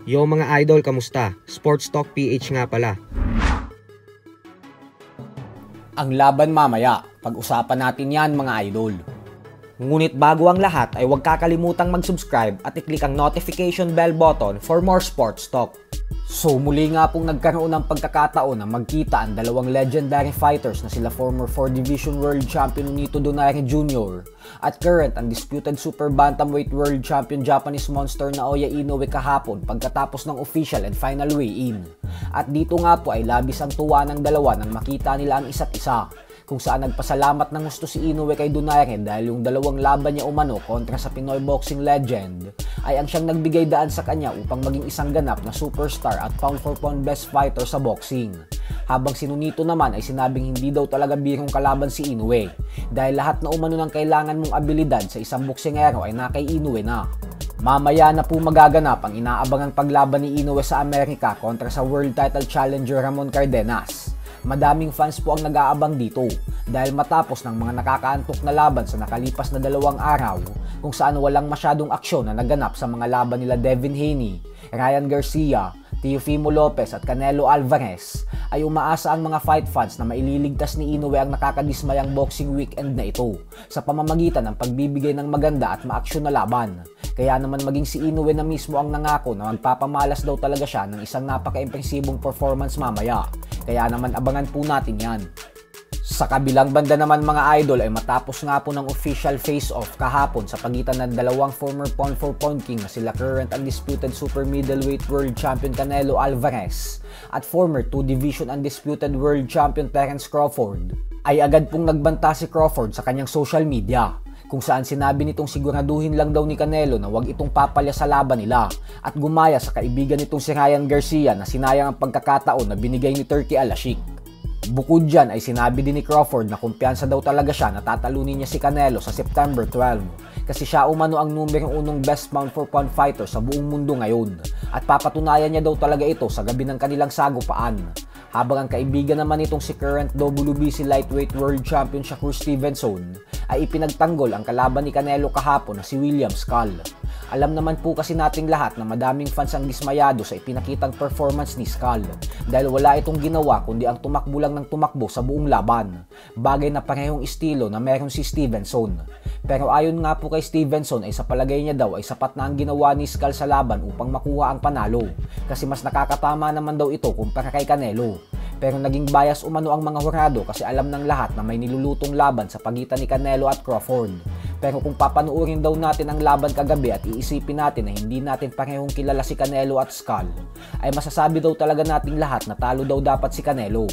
Yo mga idol, kamusta? Sports Talk PH nga pala. Ang laban mamaya, pag-usapan natin yan mga idol. Ngunit bago ang lahat ay huwag kakalimutang mag-subscribe at i-click ang notification bell button for more sports talk. So muli nga pong nagkaroon ng pagkakataon na magkita ang dalawang legendary fighters na sila former 4 Division World Champion Nonito Donaire Jr. at current undisputed Super Bantamweight World Champion Japanese Monster Naoya Inoue kahapon pagkatapos ng official and final weigh-in. At dito nga po ay labis ang tuwa ng dalawa nang makita nila ang isa't isa, kung saan nagpasalamat ng gusto si Inoue kay Donaire dahil yung dalawang laban niya umano kontra sa Pinoy boxing legend ay ang siyang nagbigay daan sa kanya upang maging isang ganap na superstar at pound for pound best fighter sa boxing. Habang si Nonito naman ay sinabing hindi daw talaga birong kalaban si Inoue dahil lahat na umano ng kailangan mong abilidad sa isang boksingero ay na kay Inoue na. Mamaya na po magaganap ang inaabangang paglaban ni Inoue sa Amerika kontra sa world title challenger Ramon Cardenas. Madaming fans po ang nag-aabang dito dahil matapos ng mga nakakaantok na laban sa nakalipas na 2 araw kung saan walang masyadong aksyon na naganap sa mga laban nila Devin Haney, Ryan Garcia, Teofimo Lopez at Canelo Alvarez, ay umaasa ang mga fight fans na maililigtas ni Inoue ang nakakadismayang boxing weekend na ito sa pamamagitan ng pagbibigay ng maganda at maaksyon na laban. Kaya naman maging si Inoue na mismo ang nangako na magpapamalas daw talaga siya ng isang napaka-impresibong performance mamaya. Kaya naman abangan po natin yan. Sa kabilang banda naman mga idol ay matapos nga po ng official face-off kahapon sa pagitan ng dalawang former pound for pound king na sila current undisputed super middleweight world champion Canelo Alvarez at former 2 division undisputed world champion Terence Crawford, ay agad pong nagbanta si Crawford sa kanyang social media, kung saan sinabi nitong siguraduhin lang daw ni Canelo na wag itong papalya sa laban nila at gumaya sa kaibigan nitong si Ryan Garcia na sinayang ang pagkakataon na binigay ni Turki Al-Ashik. Bukod dyan ay sinabi din ni Crawford na kumpiyansa daw talaga siya na tatalunin niya si Canelo sa September 12 kasi siya umano ang numero 1 best pound for pound fighter sa buong mundo ngayon at papatunayan niya daw talaga ito sa gabi ng kanilang sagupaan. Habang ang kaibigan naman itong si current WBC lightweight world champion Shakur Stevenson ay ipinagtanggol ang kalaban ni Canelo kahapon na si William Skull. Alam naman po kasi nating lahat na madaming fans ang dismayado sa ipinakitang performance ni Skull dahil wala itong ginawa kundi ang tumakbo lang ng tumakbo sa buong laban, bagay na parehong estilo na meron si Stevenson. Pero ayon nga po kay Stevenson ay sa palagay niya daw ay sapat na ang ginawa ni Skull sa laban upang makuha ang panalo kasi mas nakakatama naman daw ito kumpara kay Canelo. Pero naging bias umano ang mga hurado kasi alam ng lahat na may nilulutong laban sa pagitan ni Canelo at Crawford. Pero kung papanuorin daw natin ang laban kagabi at iisipin natin na hindi natin parehong kilala si Canelo at Skull, ay masasabi daw talaga nating lahat na talo daw dapat si Canelo.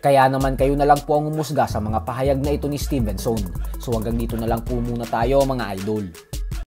Kaya naman kayo na lang po ang humusga sa mga pahayag na ito ni Stevenson. So hanggang dito na lang po muna tayo mga idol.